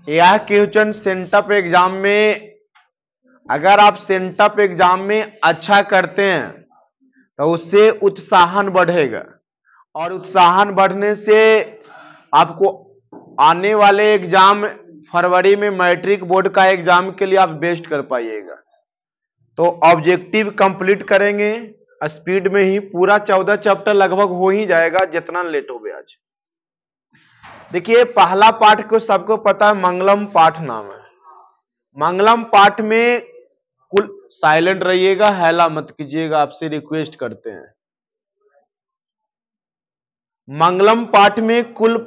यह question sent up exam में, अगर आप सेंटअप एग्जाम में अच्छा करते हैं तो उससे उत्साहन बढ़ेगा, और उत्साहन बढ़ने से आपको आने वाले एग्जाम फरवरी में मैट्रिक बोर्ड का एग्जाम के लिए आप बेस्ट कर पाइएगा। तो ऑब्जेक्टिव कंप्लीट करेंगे स्पीड में ही, पूरा 14 चैप्टर लगभग हो ही जाएगा जितना लेट हो गया आज। देखिए पहला पाठ को सबको पता है, मंगलम पाठ नाम है। मंगलम पाठ में कुल साइलेंट रहिएगा, हैला मत कीजिएगा, आपसे रिक्वेस्ट करते हैं। मंगलम पाठ में कुल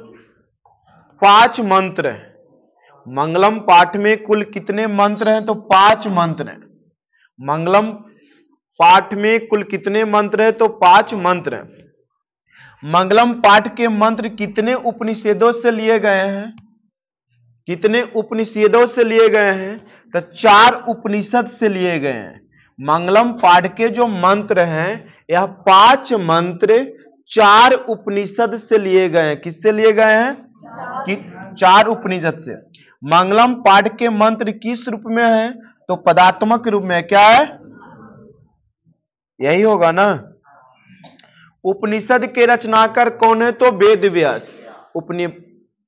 5 मंत्र हैं। मंगलम पाठ में कुल कितने मंत्र हैं? तो 5 मंत्र हैं। मंगलम पाठ में कुल कितने मंत्र हैं? तो 5 मंत्र हैं। मंगलम पाठ के मंत्र कितने उपनिषदों से लिए गए हैं? कितने उपनिषदों से लिए गए हैं? तो 4 उपनिषद से लिए गए हैं। मंगलम पाठ के जो मंत्र हैं, यह 5 मंत्र 4 उपनिषद से लिए गए हैं। किससे लिए गए हैं? 4 उपनिषद से। मंगलम पाठ के मंत्र किस रूप में है? तो पदात्मक रूप में। क्या है? यही होगा ना। उपनिषद के रचनाकार कौन है? तो वेद व्यास।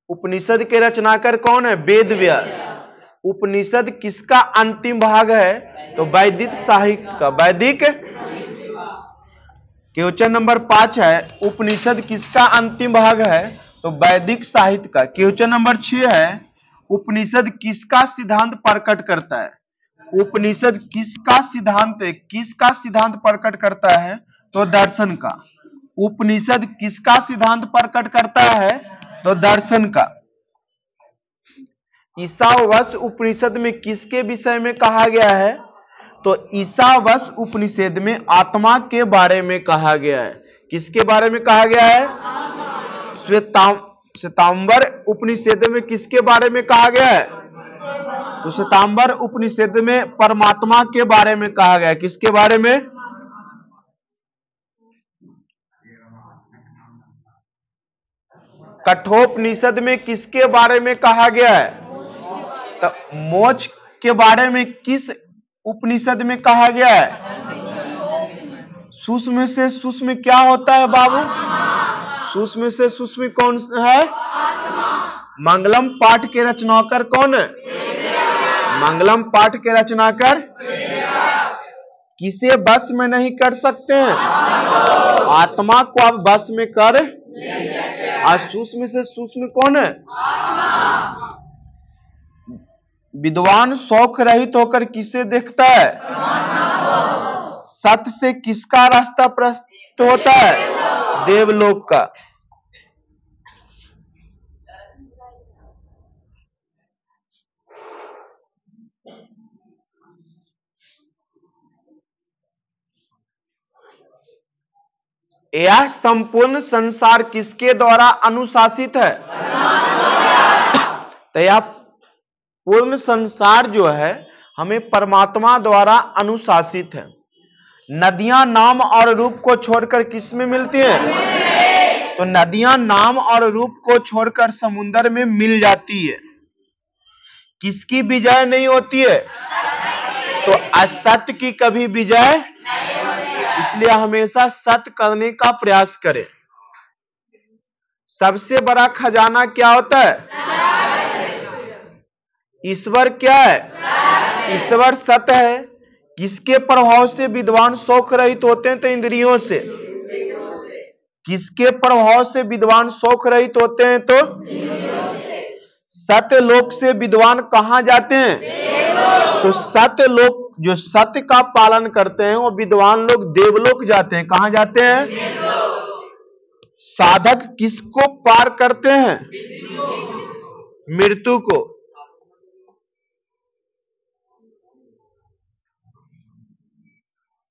उपनिषद के रचनाकार कौन है? वेद व्यास। उपनिषद किसका अंतिम भाग है? तो वैदिक साहित्य का। वैदिक। क्वेश्चन नंबर 5 है, उपनिषद किसका अंतिम भाग है? तो वैदिक साहित्य का। क्वेश्चन नंबर 6 है, उपनिषद किसका सिद्धांत प्रकट करता है? उपनिषद किसका सिद्धांत है? किसका सिद्धांत प्रकट करता है? तो दर्शन का। उपनिषद किसका सिद्धांत प्रकट करता है? तो दर्शन का। ईशावास्य उपनिषद में किसके विषय में कहा गया है? तो ईशावास्य उपनिषद में आत्मा के बारे में कहा गया है। किसके बारे में कहा गया है? श्वेतांबर उपनिषद में किसके बारे में कहा गया है? तो श्वेतांबर उपनिषद में परमात्मा के बारे में कहा गया है। किसके बारे में? कठोपनिषद में किसके बारे में कहा गया है? तो मोक्ष के बारे में किस उपनिषद में कहा गया है? सूक्ष्म से सूक्ष्म क्या होता है बाबू? सूक्ष्म से सूक्ष्म कौन है? मंगलम पाठ के रचनाकार कौन है? मंगलम पाठ के रचनाकार किसे बस में नहीं कर सकते हैं? आत्मा को आप बस में कर। आज सूक्ष्म से सूक्ष्म कौन है? विद्वान शौक रहित होकर किसे देखता है? सत्य से किसका रास्ता प्रशस्त होता है? देवलोक का। यह संपूर्ण संसार किसके द्वारा अनुशासित है? तो यह पूर्ण संसार जो है हमें परमात्मा द्वारा अनुशासित है। नदियां नाम और रूप को छोड़कर किस में मिलती हैं? तो नदियां नाम और रूप को छोड़कर समुद्र में मिल जाती है। किसकी विजय नहीं होती है? तो असत्य की कभी विजय, इसलिए हमेशा सत्य करने का प्रयास करें। सबसे बड़ा खजाना क्या होता है? ईश्वर क्या है? ईश्वर सत्य है। किसके प्रभाव से विद्वान शौक रहित होते हैं? तो इंद्रियों से। किसके प्रभाव से विद्वान शौक रहित होते हैं? तो सत्य लोक से विद्वान कहां जाते हैं? तो सत्य लोक, जो सत्य का पालन करते हैं वो विद्वान लोग देवलोक जाते हैं। कहां जाते हैं? साधक किसको पार करते हैं? मृत्यु को।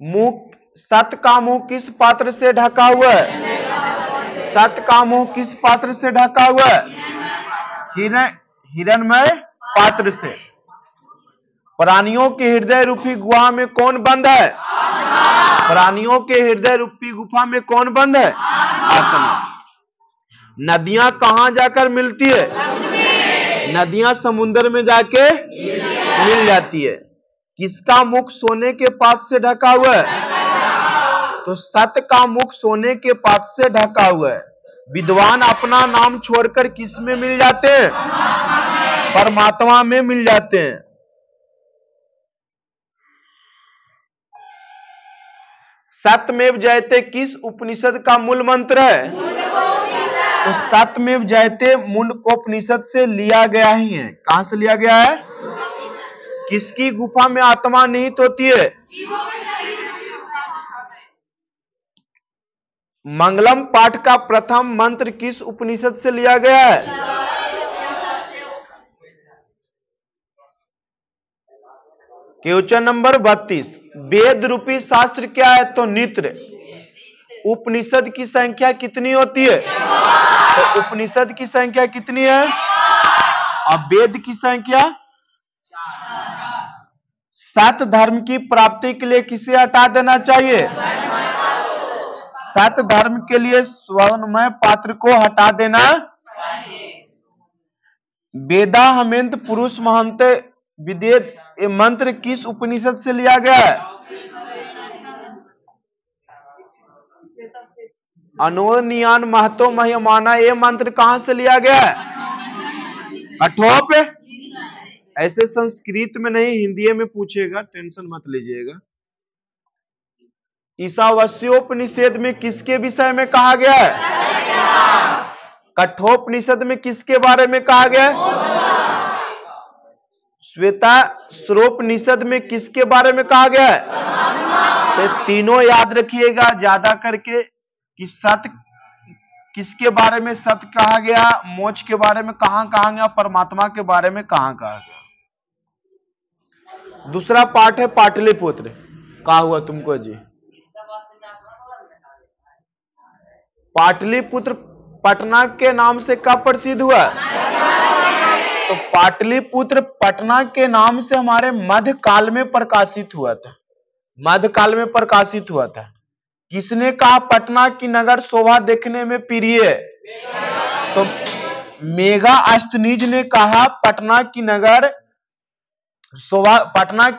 मुंह, सत्य का मुंह किस पात्र से ढका हुआ है? सत्य का मुंह किस पात्र से ढका हुआ है? हिरणमय पात्र से। प्राणियों के हृदय रूपी गुहा में कौन बंद है? प्राणियों के हृदय रूपी गुफा में कौन बंद है? आत्मा। नदियां कहां जाकर मिलती है? नदियां समुद्र में जाके मिल जाती है। किसका मुख सोने के पात से ढका हुआ है? तो सत्य का मुख सोने के पात से ढका हुआ है। विद्वान अपना नाम छोड़कर किस में मिल जाते हैं? परमात्मा में मिल जाते हैं। सत्यमेव जयते किस उपनिषद का मूल मंत्र है? तो सत्यमेव जयते मुंडकोपनिषद से लिया गया ही है। कहां से लिया गया है? किसकी गुफा में आत्मा निहित होती है? मंगलम पाठ का प्रथम मंत्र किस उपनिषद से लिया गया है? Question number 32। वेद रूपी शास्त्र क्या है? तो नित्र। उपनिषद की संख्या कितनी होती है? तो उपनिषद की संख्या कितनी है? और वेद की संख्या? सत्य धर्म की प्राप्ति के लिए किसे हटा देना चाहिए? सत्य धर्म के लिए स्वर्णमय पात्र को हटा देना। वेदा हमेंत पुरुष महंत विदेत ये मंत्र किस उपनिषद से लिया गया है? अनोनियान महतो महिमाना ये मंत्र कहां से लिया गया है? कठोप। ऐसे संस्कृत में नहीं, हिंदी में पूछेगा, टेंशन मत लीजिएगा। ईशावास्योपनिषद में किसके विषय में कहा गया है? कठोपनिषद में किसके बारे में कहा गया है? श्वेता श्रोपनिषद में किसके बारे में कहा गया है? तो तीनों याद रखिएगा ज्यादा करके कि सत्य किसके बारे में सत्य कहा गया, मोक्ष के बारे में कहां कहा गया, परमात्मा के बारे में कहां कहा गया। दूसरा पाठ है पाटलिपुत्र। कहा हुआ तुमको जी? पाटलिपुत्र पटना के नाम से कब प्रसिद्ध हुआ? तो पाटलिपुत्र पटना के नाम से हमारे मध्यकाल में प्रकाशित हुआ था। मध्यकाल में प्रकाशित हुआ था। किसने कहा पटना की नगर शोभा देखने में प्रिय है? तो मेगा अस्तनीज ने कहा पटना की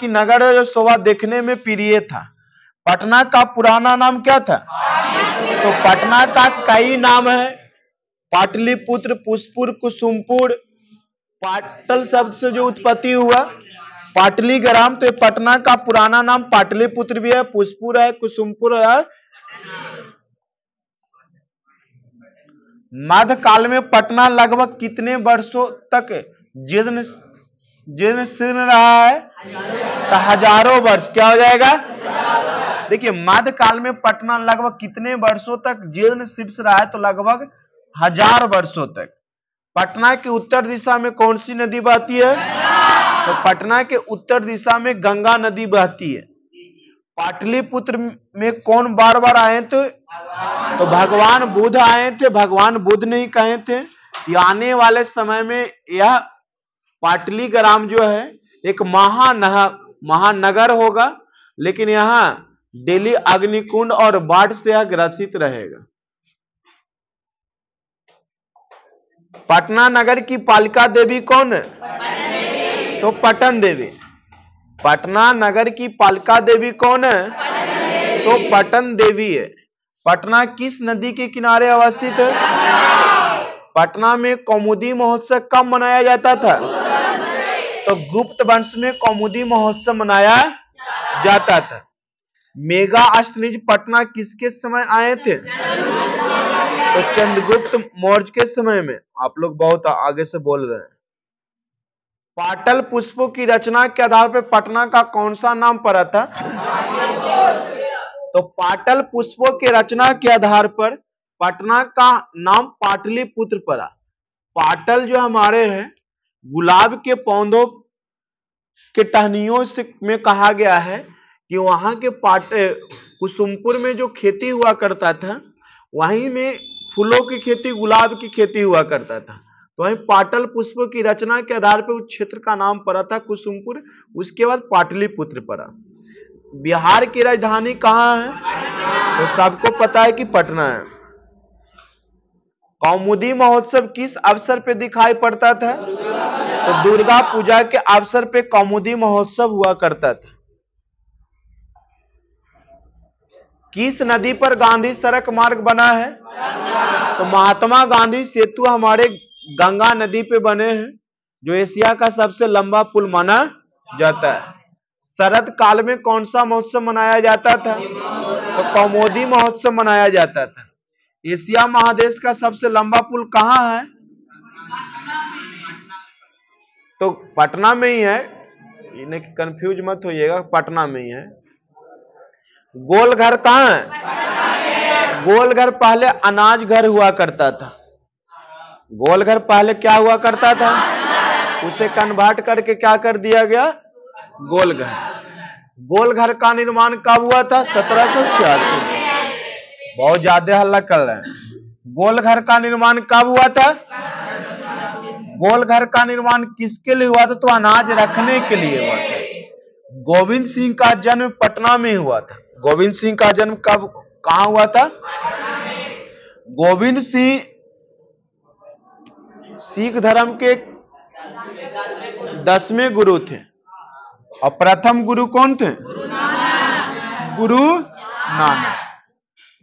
नगर जो शोभा देखने में प्रिय था। पटना का पुराना नाम क्या था? तो पटना का कई नाम है। पाटलिपुत्र, पुष्पुर, कुसुमपुर। पाटल शब्द से जो उत्पत्ति हुआ पाटलीग्राम, तो पटना का पुराना नाम पाटलिपुत्र भी है, पुष्पुर है, कुसुमपुर है। मध्यकाल में पटना लगभग कितने वर्षों तक जीर्ण शीर्ण रहा है? तो हजारों वर्ष। क्या हो जाएगा? देखिए मध्यकाल में पटना लगभग कितने वर्षों तक जीर्ण शीर्ण रहा है? तो लगभग 1000 वर्षों तक। पटना के उत्तर दिशा में कौन सी नदी बहती है? तो पटना के उत्तर दिशा में गंगा नदी बहती है। पाटलिपुत्र में कौन बार बार आए थे? तो भगवान बुद्ध आए थे। भगवान बुद्ध ने ही कहे थे कि आने वाले समय में यह पाटलीग्राम जो है एक महानगर होगा, लेकिन यहाँ डेली अग्निकुंड और बाढ़ से यह ग्रसित रहेगा। पटना नगर की पालिका देवी कौन है? तो पटन देवी। पटना नगर की पालिका देवी कौन है? तो पटन देवी है। पटना किस नदी के किनारे अवस्थित है? पटना में कौमुदी महोत्सव कब मनाया जाता था? तो गुप्त वंश में कौमुदी महोत्सव मनाया जाता था। मेगा अष्टनिज पटना किसके समय आए थे? तो चंद्रगुप्त मौर्य के समय में। आप लोग बहुत आगे से बोल रहे हैं। पाटल पुष्पों की रचना के आधार पर पटना का कौन सा नाम पड़ा था? तो पाटल पुष्पों के रचना के आधार पर पटना का नाम पाटलिपुत्र पड़ा। पाटल जो हमारे हैं गुलाब के पौधों के टहनियों से में कहा गया है कि वहां के कुसुमपुर में जो खेती हुआ करता था, वहीं में फूलों की खेती, गुलाब की खेती हुआ करता था। तो वहीं पाटल पुष्पों की रचना के आधार पर उस क्षेत्र का नाम पड़ा था कुसुमपुर। उसके बाद पाटलिपुत्र पड़ा। बिहार की राजधानी कहाँ है? तो सबको पता है कि पटना है। कौमुदी महोत्सव किस अवसर पे दिखाई पड़ता था? तो दुर्गा पूजा के अवसर पे कौमुदी महोत्सव हुआ करता था। किस नदी पर गांधी सड़क मार्ग बना है? तो महात्मा गांधी सेतु हमारे गंगा नदी पे बने हैं, जो एशिया का सबसे लंबा पुल माना जाता है। शरद काल में कौन सा महोत्सव मनाया जाता था? तो कौमुदी महोत्सव मनाया जाता था। एशिया महादेश का सबसे लंबा पुल कहाँ है? तो पटना में ही है, इन्हें कंफ्यूज मत होइएगा, पटना में ही है। गोलघर कहाँ है? गोलघर पहले अनाज घर हुआ करता था। गोलघर पहले क्या हुआ करता था? उसे कन्वर्ट करके क्या कर दिया गया? गोलघर। गोलघर का निर्माण कब हुआ था? 1786। बहुत ज्यादा हल्ला कर रहे हैं। गोलघर का निर्माण कब हुआ था? गोलघर का निर्माण किसके लिए हुआ था? तो अनाज रखने के लिए हुआ था। गोविंद सिंह का जन्म पटना में हुआ था। गोविंद सिंह का जन्म कब कहां हुआ था? गोविंद सिंह सिख धर्म के 10वें गुरु थे। और प्रथम गुरु कौन थे? गुरु नानक।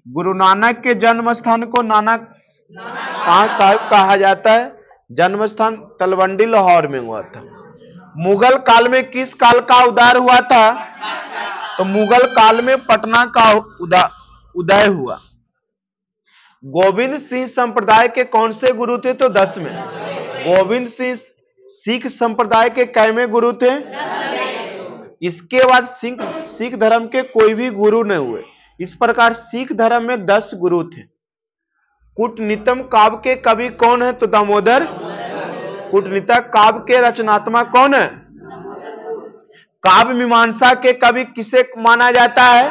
गुरु नानक के जन्म स्थान को नानक साहिब कहा जाता है। जन्म स्थान तलवंडी लाहौर में हुआ था। मुगल काल में किस काल का उदय हुआ था? तो मुगल काल में पटना का उदय हुआ। गोविंद सिंह संप्रदाय के कौन से गुरु थे? तो 10वें। गोविंद सिंह सिख संप्रदाय के कैवें गुरु थे? इसके बाद सिख धर्म के कोई भी गुरु नहीं हुए। इस प्रकार सिख धर्म में 10 गुरु थे। कूटनीतम काव्य के कवि कौन है? तो दामोदर। कूटनीतक काव्य के रचनात्मक कौन है? काव्य मीमांसा के कवि किसे माना जाता है?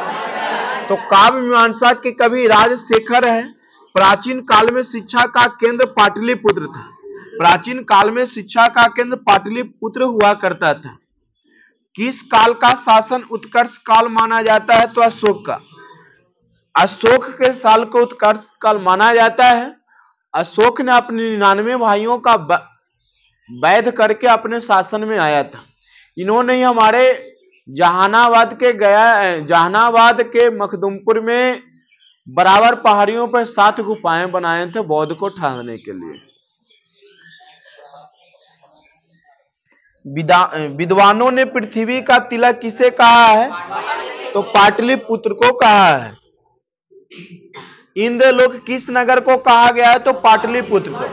तो काव्य मीमांसा के कवि राजशेखर है। प्राचीन काल में शिक्षा का केंद्र पाटलिपुत्र था। प्राचीन काल में शिक्षा का केंद्र पाटलिपुत्र हुआ करता था। किस काल का शासन उत्कर्ष काल माना जाता है? तो अशोक का। अशोक के साल को उत्कर्ष काल माना जाता है। अशोक ने अपने 99 भाइयों का वैध करके अपने शासन में आया था। इन्होंने ही हमारे जहानाबाद के मखदुमपुर में बराबर पहाड़ियों पर 7 गुफाएं बनाए थे बौद्ध को ठहरने के लिए। विद्वानों ने पृथ्वी का तिलक किसे कहा है? तो पाटलिपुत्र को कहा है। इंद्रलोक किस नगर को कहा गया है? तो पाटलिपुत्र को।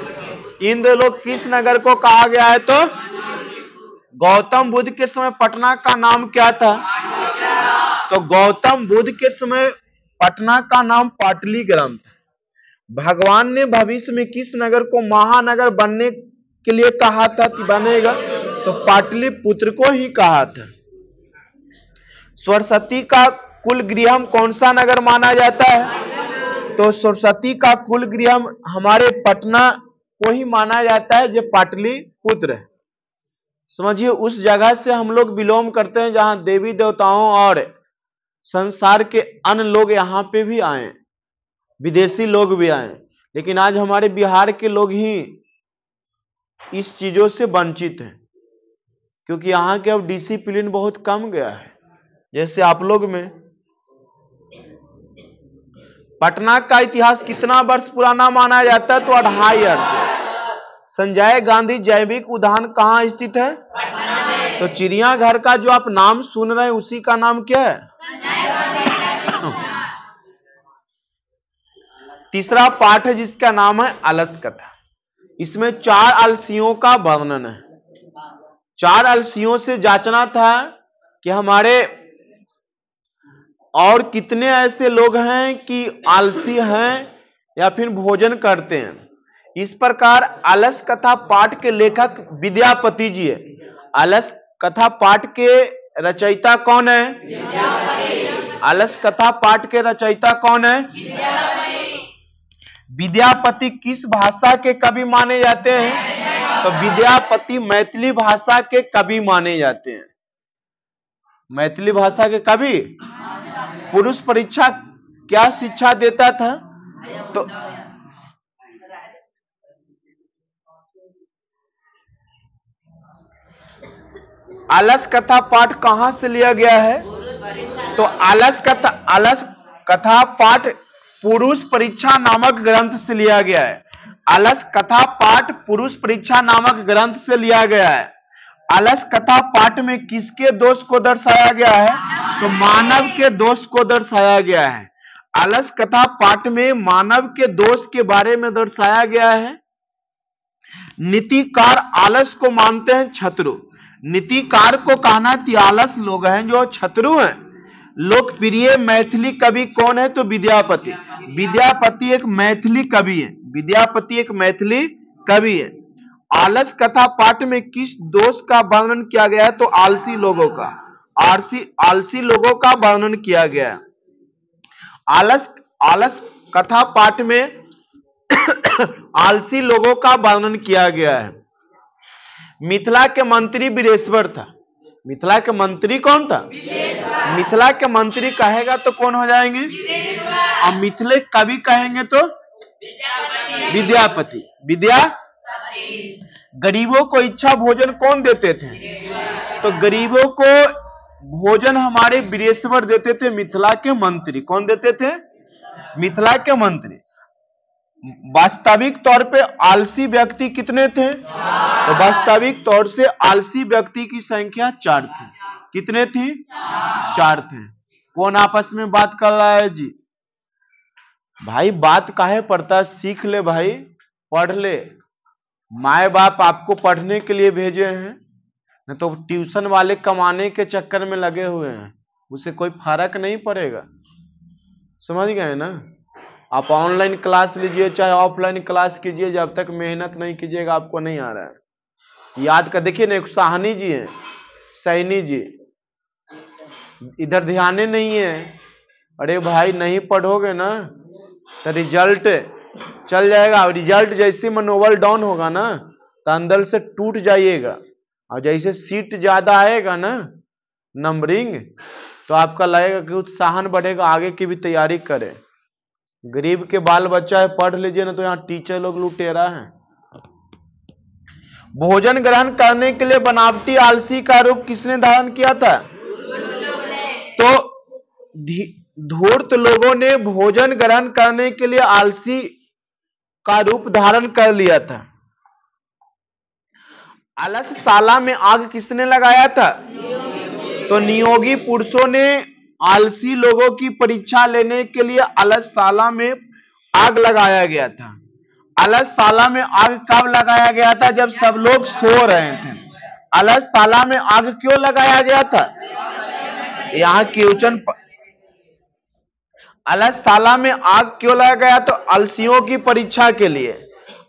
इंद्रलोक किस नगर को कहा गया है? तो गौतम बुद्ध के समय पटना का नाम क्या था? तो गौतम बुद्ध के समय पटना का नाम पाटलिग्राम था। भगवान ने भविष्य में किस नगर को महानगर बनने के लिए कहा था बनेगा? तो पाटलिपुत्र को ही कहा था। सरस्वती का कुल गृहम कौन सा नगर माना जाता है? तो सरस्वती का कुल गृहम हमारे पटना को ही माना जाता है, जो पाटलिपुत्र है। समझिए, उस जगह से हम लोग बिलोंग करते हैं जहां देवी देवताओं और संसार के अन्य लोग यहाँ पे भी आए, विदेशी लोग भी आए। लेकिन आज हमारे बिहार के लोग ही इस चीजों से वंचित हैं, क्योंकि यहाँ के अब डिसिप्लिन बहुत कम गया है। जैसे आप लोग में पटना का इतिहास कितना वर्ष पुराना माना जाता है? तो 2.5 वर्ष। संजय गांधी जैविक उद्यान कहाँ स्थित है? तो चिड़ियाघर का जो आप नाम सुन रहे हैं उसी का नाम क्या है? तीसरा पाठ है जिसका नाम है अलस कथा। इसमें 4 अलसियों का वर्णन है। 4 अलसियों से जांचना था कि हमारे और कितने ऐसे लोग हैं कि आलसी हैं या फिर भोजन करते हैं। इस प्रकार अलस कथा पाठ के लेखक विद्यापति जी है। अलस कथा पाठ के रचयिता कौन है? अलस कथा पाठ के रचयिता कौन है? विद्यापति किस भाषा के कवि माने जाते हैं? तो विद्यापति मैथिली भाषा के कवि माने जाते हैं। मैथिली भाषा के कवि। पुरुष परीक्षा क्या शिक्षा देता था? तो अलस कथा पाठ कहां से लिया गया है? तो अलस कथा पाठ पुरुष परीक्षा नामक ग्रंथ से लिया गया है। अलस कथा पाठ पुरुष परीक्षा नामक ग्रंथ से लिया गया है। अलस कथा पाठ में किसके दोष को दर्शाया गया है? तो मानव के दोष को दर्शाया गया है। अलस कथा पाठ में मानव के दोष के बारे में दर्शाया गया है। नीतिकार आलस को मानते हैं शत्रु। नीतिकार को कहना कि आलस लोग हैं जो शत्रु हैं। लोकप्रिय मैथिली कवि कौन है? तो विद्यापति। विद्यापति एक मैथिली कवि है। विद्यापति एक मैथिली कवि है। आलस कथा पाठ में किस दोष का वर्णन किया गया है? तो आलसी लोगों का। आलसी लोगों का वर्णन किया गया है। आलस कथा पाठ में आलसी लोगों का वर्णन किया गया है। मिथिला के मंत्री वीरेश्वर था। मिथिला के मंत्री कौन था? मिथिला के मंत्री कहेगा तो कौन हो जाएंगे? और मिथिले कवि कहेंगे तो विद्यापति। गरीबों को इच्छा भोजन कौन देते थे? तो गरीबों को भोजन हमारे वीरेश्वर देते थे। मिथिला के मंत्री कौन देते थे? मिथिला के मंत्री। वास्तविक तौर पे आलसी व्यक्ति कितने थे? तो वास्तविक तौर से आलसी व्यक्ति की संख्या 4 थी। कितने थी? 4 थे। कौन आपस में बात कर रहा है जी? भाई बात काहे पढ़ता है? सीख ले भाई, पढ़ ले। माए बाप आपको पढ़ने के लिए भेजे हैं, न तो ट्यूशन वाले कमाने के चक्कर में लगे हुए हैं। उसे कोई फर्क नहीं पड़ेगा। समझ गए ना? आप ऑनलाइन क्लास लीजिए चाहे ऑफलाइन क्लास कीजिए, जब तक मेहनत नहीं कीजिएगा आपको नहीं आ रहा है। याद कर देखिए ना, एक साहनी जी है, सैनी जी, इधर ध्यान नहीं है। अरे भाई नहीं पढ़ोगे ना तो रिजल्ट चल जाएगा। रिजल्ट जैसे मनोबल डाउन होगा ना तो अंदर से टूट जाइएगा। और जैसे सीट ज्यादा आएगा ना नंबरिंग, तो आपका लगेगा कि उत्साहन बढ़ेगा, आगे की भी तैयारी करें। गरीब के बाल बच्चा है, पढ़ लीजिए ना, तो यहाँ टीचर लोग लुटेरा हैं। भोजन ग्रहण करने के लिए बनावटी आलसी का रूप किसने धारण किया था? तो धूर्त लोगों ने भोजन ग्रहण करने के लिए आलसी का रूप धारण कर लिया था। अलसशाला में आग किसने लगाया था? तो नियोगी पुरुषों ने आलसी लोगों की परीक्षा लेने के लिए अलसशाला में आग लगाया गया था। अलसशाला में आग कब लगाया गया था? जब सब लोग सो रहे थे। अलसशाला में आग क्यों लगाया गया था? यहाँ क्वेश्चन। अलसशाला में आग क्यों लगाया गया? तो आलसियों की परीक्षा के लिए।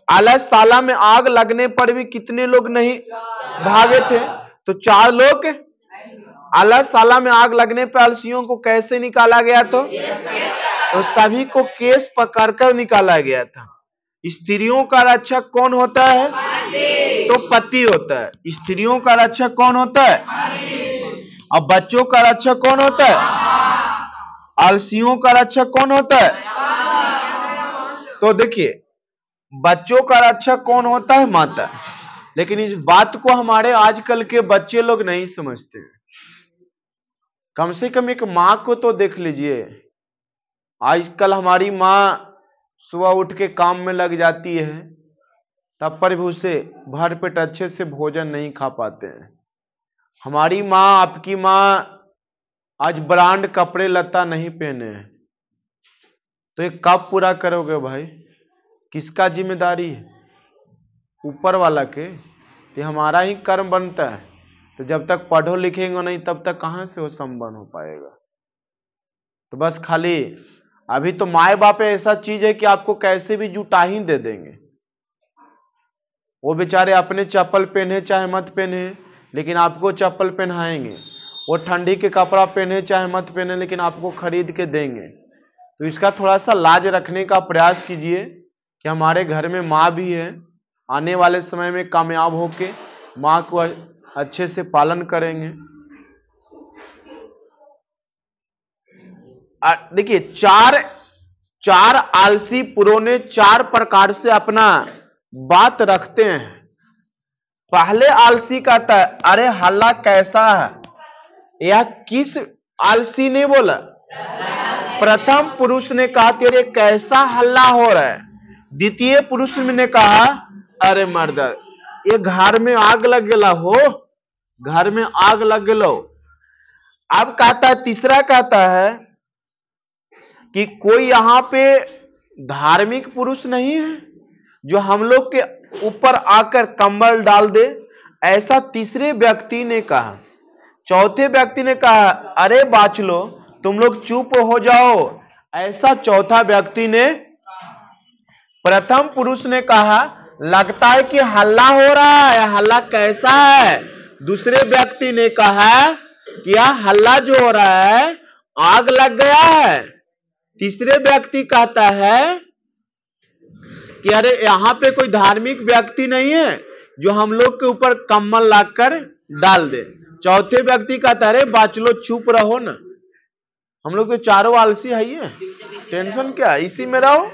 अलसशाला में आग लगने पर भी कितने लोग नहीं भागे थे? तो 4 लोग। अलसशाला में आग लगने पर आलसियों को कैसे निकाला गया? तो सभी को केस पकड़कर निकाला गया था। स्त्रियों का रक्षक कौन होता है? तो पति होता है। स्त्रियों का रक्षक कौन होता है? और बच्चों का रक्षक कौन होता है? आलसियों का रक्षक कौन होता है? तो देखिए, बच्चों का रक्षक कौन होता है? माता। लेकिन इस बात को हमारे आजकल के बच्चे लोग नहीं समझते। कम से कम एक माँ को तो देख लीजिए। आजकल हमारी माँ सुबह उठ के काम में लग जाती है, तब पर भी उसे भर पेट अच्छे से भोजन नहीं खा पाते हैं। हमारी माँ, आपकी माँ आज ब्रांड कपड़े लता नहीं पहने हैं, तो ये कब पूरा करोगे भाई? किसका जिम्मेदारी है? ऊपर वाला के। तो हमारा ही कर्म बनता है। तो जब तक पढ़ो लिखेंगे नहीं तब तक कहां से वो संपन्न हो पाएगा? तो बस खाली अभी तो माए बाप ऐसा चीज है कि आपको कैसे भी जूता ही दे देंगे। वो बेचारे अपने चप्पल पहने चाहे मत पहने, लेकिन आपको चप्पल पहनाएंगे। वो ठंडी के कपड़ा पहने चाहे मत पहने, लेकिन आपको खरीद के देंगे। तो इसका थोड़ा सा लाज रखने का प्रयास कीजिए कि हमारे घर में माँ भी है। आने वाले समय में कामयाब होके माँ को अच्छे से पालन करेंगे। देखिए, चार आलसी पुरों ने 4 प्रकार से अपना बात रखते हैं। पहले आलसी कहता है अरे हल्ला कैसा है, यह किस आलसी ने बोला? प्रथम पुरुष ने कहा तेरे कैसा हल्ला हो रहा है। द्वितीय पुरुष ने कहा अरे मर्द ये घर में आग लग गया हो, घर में आग लग गया। अब कहता है, तीसरा कहता है कि कोई यहां पे धार्मिक पुरुष नहीं है जो हम लोग के ऊपर आकर कंबल डाल दे, ऐसा तीसरे व्यक्ति ने कहा। चौथे व्यक्ति ने कहा अरे बाचलो तुम लोग चुप हो जाओ, ऐसा चौथा व्यक्ति ने। प्रथम पुरुष ने कहा लगता है कि हल्ला हो रहा है, हल्ला कैसा है? दूसरे व्यक्ति ने कहा कि यह हल्ला जो हो रहा है आग लग गया है। तीसरे व्यक्ति कहता है कि अरे यहां पे कोई धार्मिक व्यक्ति नहीं है जो हम लोग के ऊपर कम्बल लाकर डाल दे। चौथे व्यक्ति कहता है अरे बाचलो चुप रहो ना, हम लोग तो चारों आलसी है, टेंशन क्या, इसी में रहो।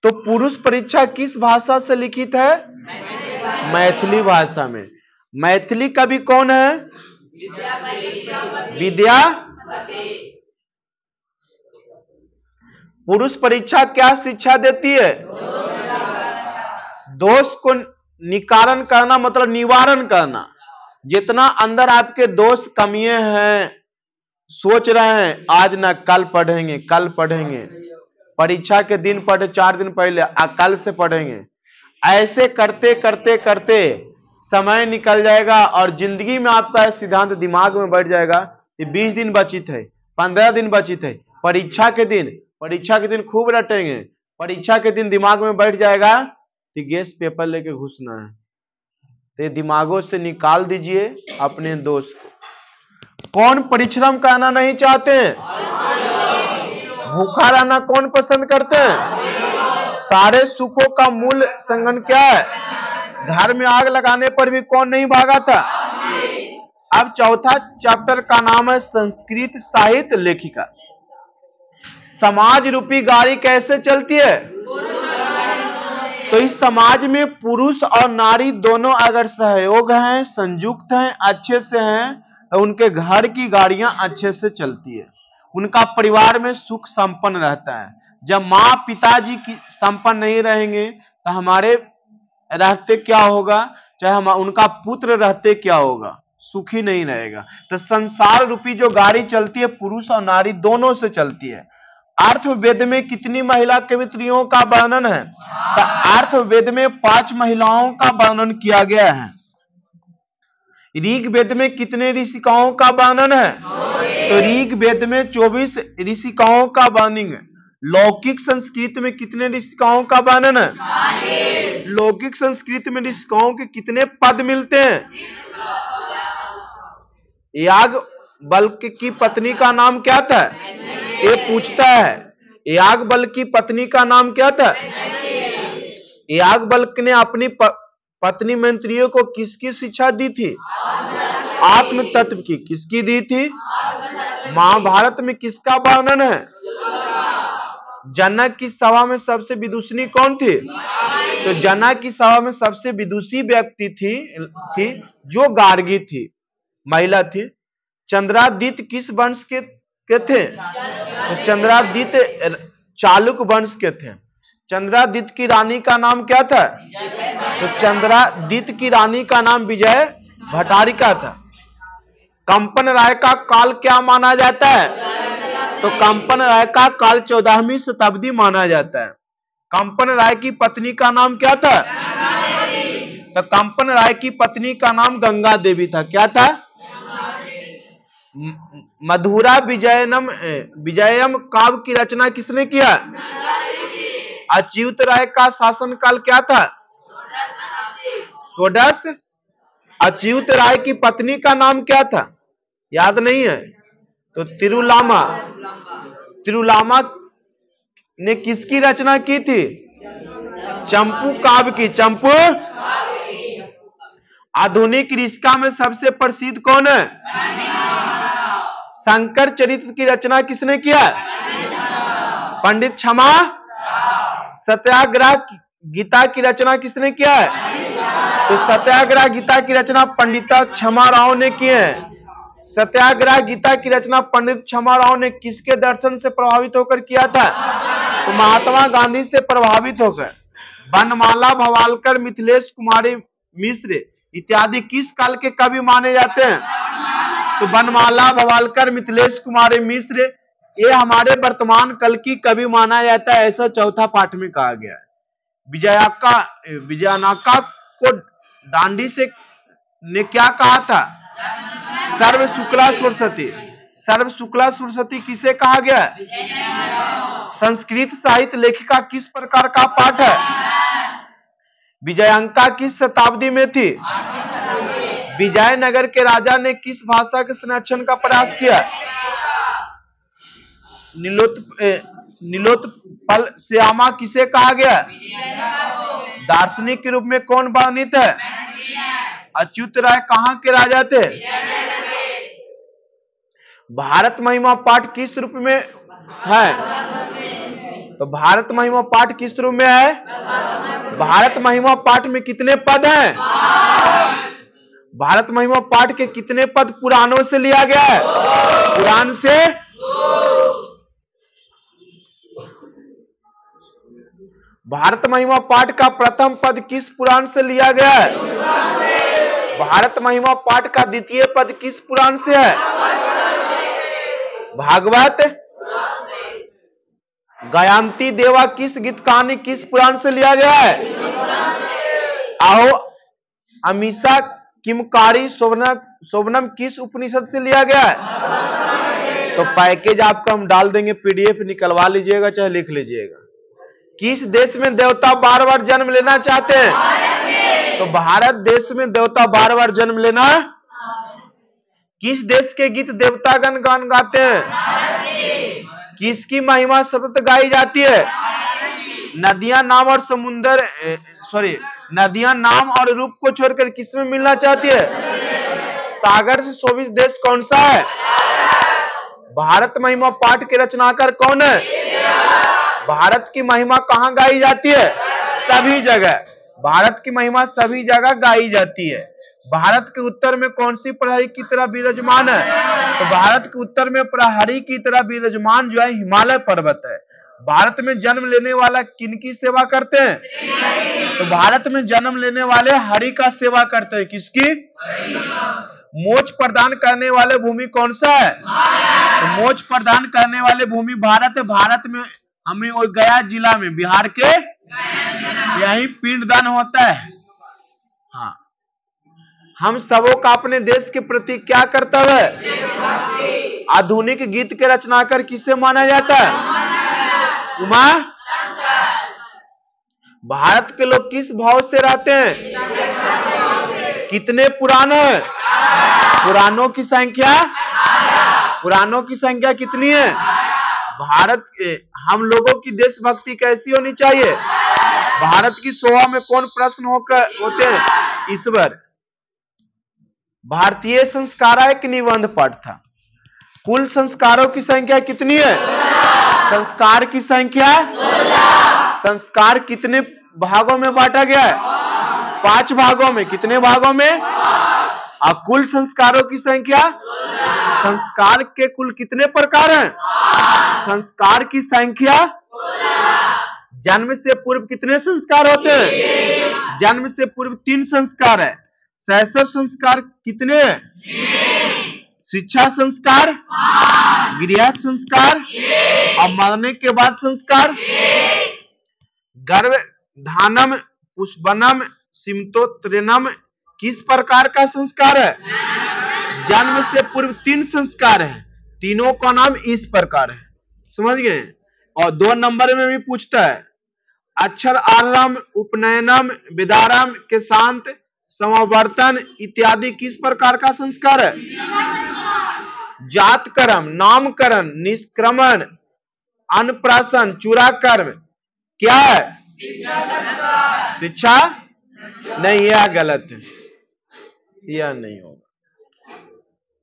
तो पुरुष परीक्षा किस भाषा से लिखित है? मैथिली भाषा में। मैथिली कवि कौन है? विद्यापति। पुरुष परीक्षा क्या शिक्षा देती है? दोष को निवारण करना, मतलब निवारण करना। जितना अंदर आपके दोष कमियां हैं, सोच रहे हैं आज ना कल पढ़ेंगे, कल पढ़ेंगे, परीक्षा के दिन पढ़े 4 दिन पहले, कल से पढ़ेंगे, ऐसे करते करते करते समय निकल जाएगा और जिंदगी में आपका सिद्धांत दिमाग में बैठ जाएगा कि 20 दिन बचित है, 15 दिन बचित है, परीक्षा के दिन खूब रटेंगे, परीक्षा के दिन दिमाग में बैठ जाएगा कि गैस पेपर लेके घुसना है। तो ये दिमागों से निकाल दीजिए अपने दोस्त को। कौन परिश्रम करना नहीं चाहते हैं? भूखा रहना कौन पसंद करते हैं? सारे सुखों का मूल संगन क्या है? घर में आग लगाने पर भी कौन नहीं भागा था? अब चौथा चैप्टर का नाम है संस्कृत साहित्य लेखिका। समाज रूपी गाड़ी कैसे चलती है? तो इस समाज में पुरुष और नारी दोनों अगर सहयोग हैं, संयुक्त हैं, अच्छे से हैं, तो उनके घर की गाड़ियां अच्छे से चलती है, उनका परिवार में सुख संपन्न रहता है। जब माँ पिताजी की संपन्न नहीं रहेंगे तो हमारे रहते क्या होगा, चाहे हम उनका पुत्र रहते क्या होगा, सुखी नहीं रहेगा। तो संसार रूपी जो गाड़ी चलती है पुरुष और नारी दोनों से चलती है। अर्थवेद में कितनी महिला कवित्रियों का वर्णन है? तो अर्थवेद में 5 महिलाओं का वर्णन किया गया है। ऋग वेद में कितने ऋषिकाओं का वर्णन है? तो ऋग वेद में 24 ऋषिकाओं का वर्णन है। लौकिक संस्कृत में कितने ऋषिकाओं का वर्णन है? लौकिक संस्कृत में ऋषिकाओं के कितने पद मिलते हैं? याज्ञवल्क्य की पत्नी का नाम क्या था? ये पूछता है याज्ञवल्क्य की पत्नी का नाम क्या था? याज्ञवल्क्य ने अपनी पत्नी मैत्रेयी को किसकी शिक्षा दी थी? आत्म तत्व की। किसकी दी थी? महाभारत में किसका वर्णन है? जनक की सभा में सबसे विदुषी कौन थी? तो जनक की सभा में सबसे विदुषी व्यक्ति थी जो गार्गी थी, महिला थी। चंद्रादित्य किस वंश के थे? तो चंद्रादित्य चालुक वंश के थे। चंद्रादित्य की रानी का नाम क्या था? तो चंद्रादित्य की रानी का नाम विजय भट्टारिका था। कंपन राय का काल क्या माना जाता है? तो कंपन राय का काल 14वीं शताब्दी माना जाता है। कंपन राय की पत्नी का नाम क्या था? तो कंपन राय की पत्नी का नाम गंगा देवी था। क्या था? मधुरा विजयम काव्य की रचना किसने किया? अच्युत राय का शासनकाल क्या था? षोडश। अच्युत राय की पत्नी का नाम क्या था? याद नहीं है? तो तिरुलामा ने किसकी रचना की थी? चंपू काव्य की। चंपू। आधुनिक ऋषिका में सबसे प्रसिद्ध कौन है? शंकर चरित्र की रचना किसने किया? पंडित क्षमा। सत्याग्रह गीता की रचना किसने किया है? तो सत्याग्रह गीता की रचना पंडित क्षमा राव ने की है। सत्याग्रह गीता की रचना पंडित क्षमा राव ने किसके दर्शन से प्रभावित होकर किया था? तो महात्मा गांधी से प्रभावित होकर। बनमाला, भवालकर, मिथिलेश कुमारी मिश्र इत्यादि किस काल के कवि माने जाते हैं? तो बनमाला, भवालकर, मिथिलेश कुमारी मिश्र ये हमारे वर्तमान काल की कवि माना जाता है, ऐसा चौथा पाठ में कहा गया है। विजयानाका को दांडी से ने क्या कहा था? सर्व शुक्ला सरस्वती। सर्व शुक्ला सरस्वती किसे कहा गया है? संस्कृत साहित्य लेखिका किस प्रकार का पाठ है? विजयांका किस शताब्दी में थी? विजयनगर के राजा ने किस भाषा के संरक्षण का प्रयास किया? नीलोत्पल श्यामा किसे कहा गया? दार्शनिक के रूप में कौन वर्णित है? अच्युत राय कहां के राजा थे? भारत महिमा पाठ किस रूप में है? तो भारत महिमा पाठ किस रूप में है? भारत महिमा पाठ में कितने पद हैं? भारत महिमा पाठ के कितने पद पुराणों से लिया गया है? पुराण से। भारत महिमा पाठ का प्रथम पद किस पुराण से लिया गया है? भारत महिमा पाठ का द्वितीय पद किस पुराण से है? भागवत। गायंती देवा किस गीत कहानी किस पुराण से लिया गया है? आहो अमीषा किमकारी शोभनम किस उपनिषद से लिया गया है? तो पैकेज आपको हम डाल देंगे, पीडीएफ निकलवा लीजिएगा चाहे लिख लीजिएगा। किस देश में देवता बार बार जन्म लेना चाहते हैं? तो भारत देश में देवता बार बार जन्म लेना। किस देश के गीत देवतागण गान गाते हैं? किसकी महिमा सतत गाई जाती है? नदियां नाम और समुंदर नदियां नाम और रूप को छोड़कर किसमें मिलना चाहती है? सागर से शोभित देश कौन सा है? भारत महिमा पाठ के रचनाकार कौन है? भारत की महिमा कहां गाई जाती है? सभी जगह। भारत की महिमा सभी जगह गाई जाती है। भारत के उत्तर में कौन सी प्रहरी की तरह विराजमान है? तो भारत के उत्तर में प्रहरी की तरह विराजमान जो है हिमालय पर्वत है। भारत में जन्म लेने वाला किनकी सेवा करते हैं? तो भारत में जन्म लेने वाले हरि का सेवा करते हैं। किसकी? मोक्ष प्रदान करने वाले भूमि कौन सा है? तो मोक्ष प्रदान करने वाले भूमि भारत है। भारत में हमें और गया जिला में बिहार के यही पिंडदान होता है। हाँ, हम सबों का अपने देश के प्रति क्या कर्तव्य है? आधुनिक गीत के रचनाकार किसे माना जाता है? उमा। भारत के लोग किस भाव से रहते हैं? कितने पुराण है? पुराणों की संख्या? पुराणों की संख्या कितनी है? भारत के हम लोगों की देशभक्ति कैसी होनी चाहिए? भारत की शोभा में कौन प्रश्न होते हैं? ईश्वर। भारतीय संस्कार एक निबंध पाठ था। कुल संस्कारों की संख्या कितनी है? संस्कार की संख्या 16। संस्कार कितने भागों में बांटा गया है? 5 भागों में। कितने भागों में? और कुल संस्कारों की संख्या 16। संस्कार के कुल कितने प्रकार हैं? संस्कार की संख्या 16। जन्म से पूर्व कितने संस्कार होते हैं? जन्म से पूर्व 3 संस्कार है। शैशव संस्कार कितने हैं? शिक्षा संस्कार, गृह संस्कार और मरने के बाद संस्कार। गर्भ धानम, पुष्पनम, सिमतोत्रेनम किस प्रकार का संस्कार है? जन्म से पूर्व 3 संस्कार है। तीनों का नाम इस प्रकार है। समझ गए? और 2 नंबर में भी पूछता है अक्षर आरंभ, उपनयनम, विदारम के शांत, समावर्तन इत्यादि किस प्रकार का संस्कार है? जातकर्म, नामकरण, निष्क्रमण, अन्नप्राशन, चूड़ाकर्म क्या है? शिक्षा नहीं, यह गलत है। यह नहीं होगा,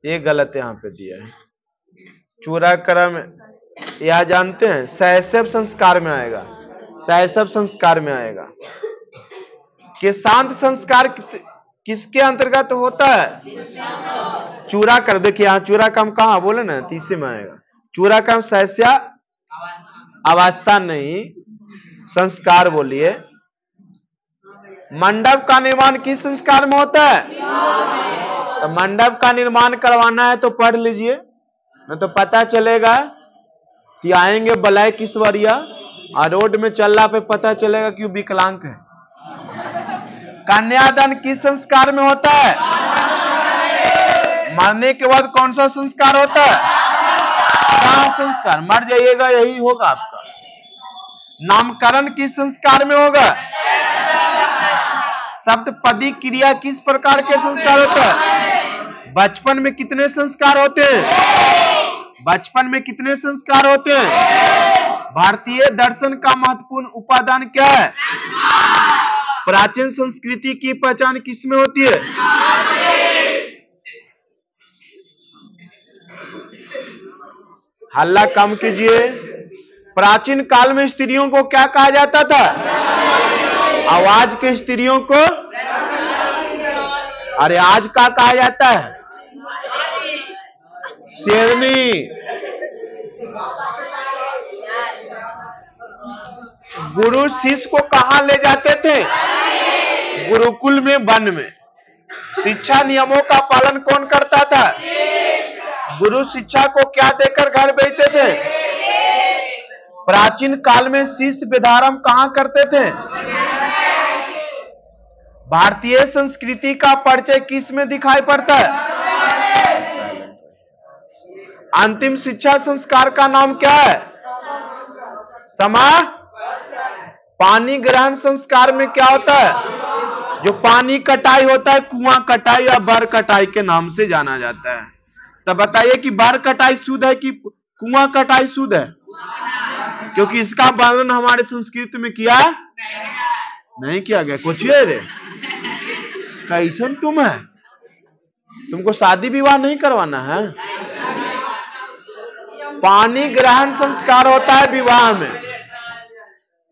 ये गलत यहाँ पे दिया है। चूड़ाकर्म यह जानते हैं? शैशव संस्कार में आएगा। शैशव संस्कार में आएगा। कि शांत संस्कार किसके अंतर्गत होता है? चूरा कर, देखिए यहाँ चूरा काम कहा बोले ना, तीसरे में आएगा। चूरा काम सहस्या अवस्था नहीं, संस्कार बोलिए। मंडप का निर्माण किस संस्कार में होता है? तो मंडप का निर्माण करवाना है तो पढ़ लीजिए, नहीं तो पता चलेगा कि आएंगे ब्लैक ईश्वरिया और रोड में चल रहा पे पता चलेगा कि वो विकलांग है। कन्यादान किस संस्कार में होता है? मरने के बाद कौन सा संस्कार होता है? दाह संस्कार। मर जाइएगा यही होगा आपका। नामकरण किस संस्कार में होगा? सप्तपदी क्रिया किस प्रकार के संस्कार होता है? बचपन में कितने संस्कार होते हैं? बचपन में कितने संस्कार होते हैं? भारतीय दर्शन का महत्वपूर्ण उपादान क्या है? प्राचीन संस्कृति की पहचान किसमें होती है? हल्ला कम कीजिए। प्राचीन काल में स्त्रियों को क्या कहा जाता था? आवाज के स्त्रियों को, अरे आज क्या कहा जाता है? शेरनी। गुरु शिष्य को कहां ले जाते थे? गुरुकुल में, वन में। शिक्षा नियमों का पालन कौन करता था? गुरु शिक्षा को क्या देकर घर भेजते थे? प्राचीन काल में शिष्य विधारम कहां करते थे? भारतीय संस्कृति का परिचय किस में दिखाई पड़ता है? अंतिम शिक्षा संस्कार का नाम क्या है? समा। पानी ग्रहण संस्कार में क्या होता है? जो पानी कटाई होता है, कुआं कटाई या बर कटाई के नाम से जाना जाता है। तब बताइए कि बर कटाई शुद्ध है कि कुआं कटाई शुद्ध है? क्योंकि इसका वर्णन हमारे संस्कृत में किया नहीं किया गया। कुछ रे कैसन तुम है? तुमको शादी विवाह नहीं करवाना है? पानी ग्रहण संस्कार होता है विवाह में।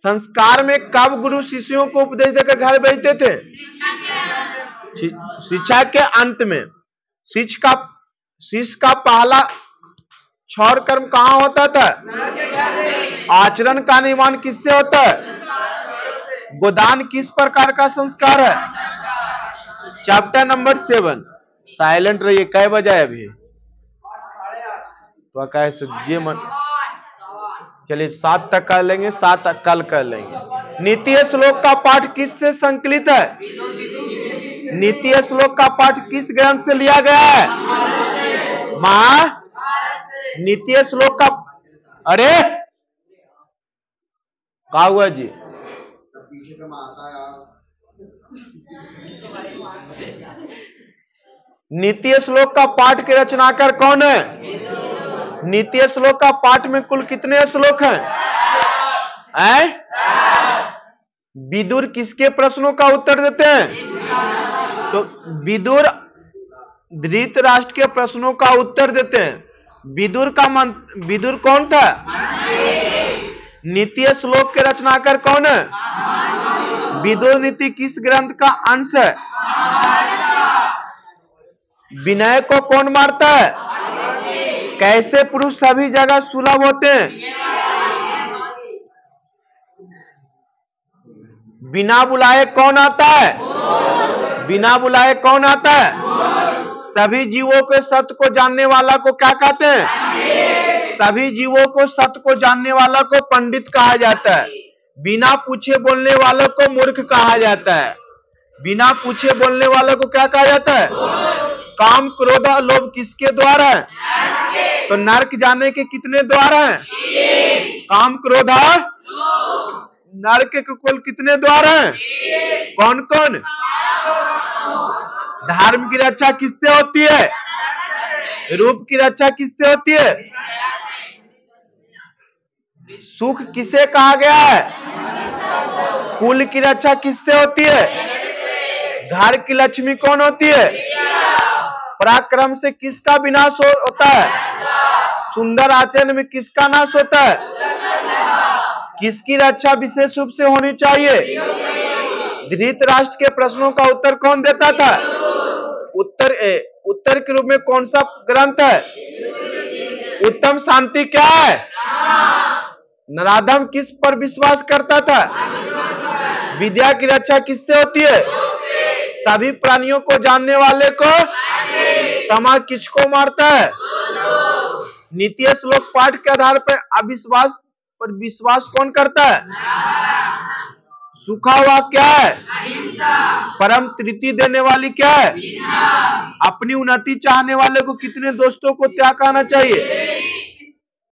संस्कार में कब गुरु शिष्यों को उपदेश देकर घर भेजते थे? शिक्षा के अंत में। शिष्य का पहला क्षौर कर्म कहां होता था? आचरण का निर्माण किससे होता है? गोदान किस प्रकार का संस्कार है? Chapter number 7। साइलेंट रहिए। कै बजा है अभी? तो कैसे ये मन, चलिए 7 तक कर लेंगे, 7 तक कल कर लेंगे। नीति श्लोक का पाठ किससे संकलित है? नीति श्लोक का पाठ किस ग्रंथ से लिया गया है? नीति श्लोक का, अरे क्या हुआ जी? नीति श्लोक का पाठ के रचनाकार कौन है? नीति श्लोक का पाठ में कुल कितने श्लोक हैं? विदुर किसके प्रश्नों का उत्तर देते हैं? तो विदुर धृतराष्ट्र के प्रश्नों का उत्तर देते हैं। विदुर कौन था? नीति श्लोक के रचनाकार कौन है? विदुर नीति किस ग्रंथ का अंश है? विनय को कौन मारता है? कैसे पुरुष सभी जगह सुलभ होते हैं? बिना बुलाए कौन आता है? बिना बुलाए कौन आता है? सभी जीवों के सत्य को जानने वाला को क्या कहते हैं? सभी जीवों को सत्य को जानने वाला को पंडित कहा जाता है। बिना पूछे बोलने वालों को मूर्ख कहा जाता है। बिना पूछे बोलने वालों को क्या कहा जाता है? काम, क्रोध और लोभ किसके द्वारा है? तो नरक जाने के कितने द्वार हैं? काम, क्रोध और नरक के कुल कितने द्वार हैं? कौन कौन? धर्म की रक्षा किससे होती है? रूप की रक्षा किससे होती है? सुख किसे कहा गया है? कुल की रक्षा किससे होती है? घर की लक्ष्मी कौन होती है? पराक्रम से किसका विनाश होता है? सुंदर आचरण में किसका नाश होता है? किसकी रक्षा विशेष रूप से होनी चाहिए? धृतराष्ट्र के प्रश्नों का उत्तर कौन देता था? उत्तर के रूप में कौन सा ग्रंथ है? उत्तम शांति क्या है? नराधम किस पर विश्वास करता था? विद्या की रक्षा किससे होती है? सभी प्राणियों को जानने वाले को समाज किसको मारता है? नीति श्लोक पाठ के आधार पर अविश्वास पर विश्वास कौन करता है? सूखा हुआ क्या है? परम तृप्ति देने वाली क्या है? अपनी उन्नति चाहने वाले को कितने दोस्तों को त्याग करना चाहिए?